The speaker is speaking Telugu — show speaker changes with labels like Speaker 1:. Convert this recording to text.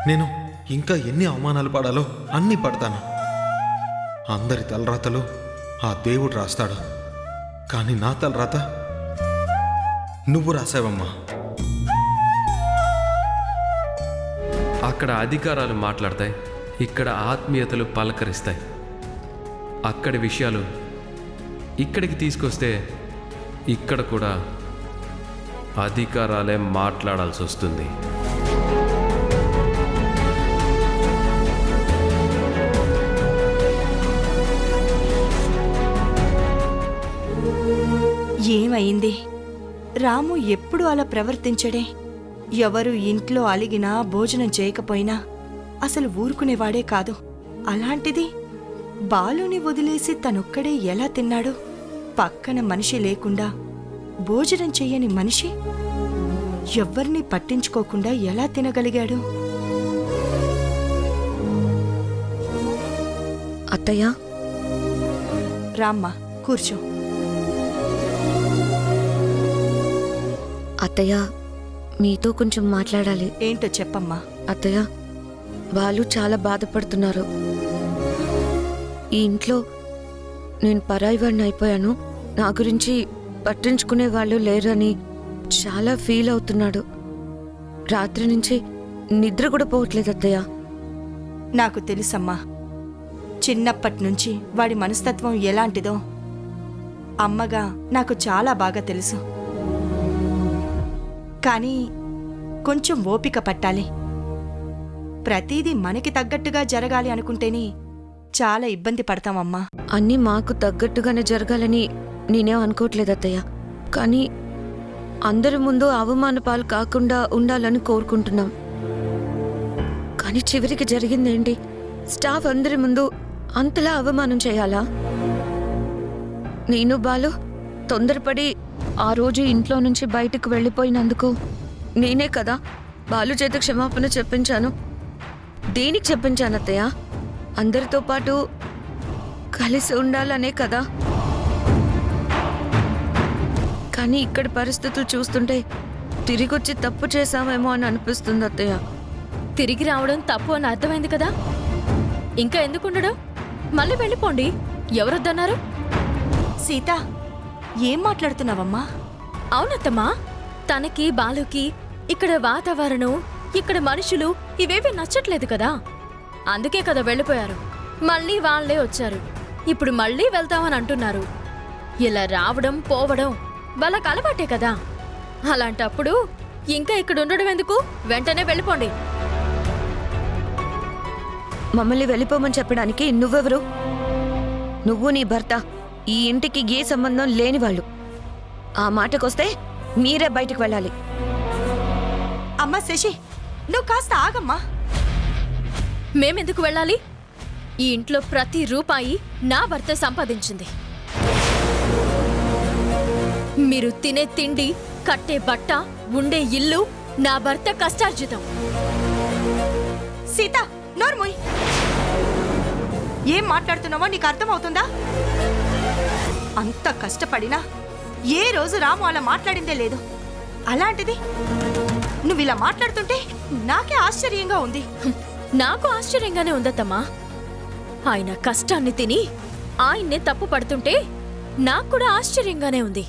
Speaker 1: నేను ఇంకా ఎన్ని అవమానాలు పడాలో అన్నీ పడతాను. అందరి తలరాతలు ఆ దేవుడు రాస్తాడు, కానీ నా తలరాత నువ్వు రాసావమ్మా.
Speaker 2: అక్కడ అధికారాలు మాట్లాడతాయి, ఇక్కడ ఆత్మీయతలు పలకరిస్తాయి. అక్కడి విషయాలు ఇక్కడికి తీసుకొస్తే ఇక్కడ కూడా అధికారాలే మాట్లాడాల్సి వస్తుంది.
Speaker 3: ఏమైంది? రాము ఎప్పుడు అలా ప్రవర్తించడే. ఎవరు ఇంట్లో అలిగినా భోజనం చేయకపోయినా అసలు ఊరుకునేవాడే కాదు. అలాంటిది బాలుని వదిలేసి తనొక్కడే ఎలా తిన్నాడు? పక్కన మనిషి లేకుండా భోజనం చెయ్యని మనిషి ఎవ్వరినీ పట్టించుకోకుండా ఎలా తినగలిగాడు?
Speaker 4: అత్తయ్య,
Speaker 3: రామ్మా, కూర్చో.
Speaker 4: అత్తయ్య, మీతో కొంచెం మాట్లాడాలి.
Speaker 3: ఏంటో చెప్పమ్మా.
Speaker 4: అత్తయ్య, వాళ్ళు చాలా బాధపడుతున్నారు. ఈ ఇంట్లో నేను పరాయివాడిని అయిపోయాను, నా గురించి పట్టించుకునే వాళ్ళు లేరని చాలా ఫీల్ అవుతున్నాడు. రాత్రి నుంచి నిద్ర కూడా పోవట్లేదు అత్తయ్య.
Speaker 3: నాకు తెలుసమ్మా, చిన్నప్పటినుంచి వాడి మనస్తత్వం ఎలాంటిదో అమ్మగా నాకు చాలా బాగా తెలుసు. కానీ కొంచెం ఓపిక పట్టాలి. ప్రతిదీ మనకి తగ్గట్టుగా జరగాలి అనుకుంటేనే చాలా ఇబ్బంది పడతామమ్మా.
Speaker 4: అన్నీ మాకు తగ్గట్టుగానే జరగాలని నేనేం అనుకోవట్లేదు అత్తయ్య, కానీ అందరి ముందు అవమాన పాలు కాకుండా ఉండాలని కోరుకుంటున్నాం. కానీ చివరికి జరిగిందేంటి? స్టాఫ్ అందరి ముందు అంతలా అవమానం చేయాలా? నేను బాలు తొందరపడి ఆ రోజు ఇంట్లో నుంచి బయటకు వెళ్ళిపోయినందుకు నేనే కదా బాలు చేత క్షమాపణ చెప్పించాను. దేనికి చెప్పించాను అత్తయ్య? అందరితో పాటు కలిసి ఉండాలనే కదా. కానీ ఇక్కడ పరిస్థితులు చూస్తుంటే తిరిగొచ్చి తప్పు చేశామేమో అని అనిపిస్తుంది అత్తయ్య.
Speaker 5: తిరిగి రావడం తప్పు అని అర్థమైంది కదా, ఇంకా ఎందుకుండడం? మళ్ళీ వెళ్ళిపోండి. ఎవరొద్దన్నారు?
Speaker 3: సీత, ఏం మాట్లాడుతున్నావమ్మా?
Speaker 5: అవునత్తమ్మా, తనకి బాలుకి ఇక్కడ వాతావరణం, ఇక్కడ మనుషులు ఇవేవి నచ్చట్లేదు కదా, అందుకే కదా వెళ్ళిపోయారు. మళ్ళీ వాళ్లే వచ్చారు, ఇప్పుడు మళ్ళీ వెళ్తామని అంటున్నారు. ఇలా రావడం పోవడం వాళ్ళకి అలవాటే కదా. అలాంటప్పుడు ఇంకా ఇక్కడ ఉండడం ఎందుకు? వెంటనే వెళ్ళిపోండి.
Speaker 4: మమ్మల్ని వెళ్ళిపోమని చెప్పడానికి నువ్వెవరు? నువ్వు నీ భర్త ఈ ఇంటికి ఏ సంబంధం లేని వాళ్ళు. ఆ మాటకొస్తే మీరే బయటకు వెళ్ళాలి.
Speaker 3: అమ్మా శశి, నువ్వు కాస్త ఆగమ్మా.
Speaker 5: మేమెందుకు వెళ్ళాలి? ఈ ఇంట్లో ప్రతి రూపాయి నా భర్త సంపాదించింది. మీరు తినే తిండి, కట్టే బట్ట, ఉండే ఇల్లు నా భర్త కష్టార్జితం.
Speaker 3: సీత, నోర్మోయ్. ఏం మాట్లాడుతున్నావో నీకు అర్థమవుతుందా? అంత కష్టపడినా ఏ రోజు రాము అలా మాట్లాడిందే లేదు. అలాంటిది నువ్వు ఇలా మాట్లాడుతుంటే నాకే ఆశ్చర్యంగా ఉంది.
Speaker 5: నాకు ఆశ్చర్యంగానే ఉందత్తమ్మా. ఆయన కష్టాన్ని తిని ఆయన్నే తప్పు పడుతుంటే నాకు కూడా ఆశ్చర్యంగానే ఉంది.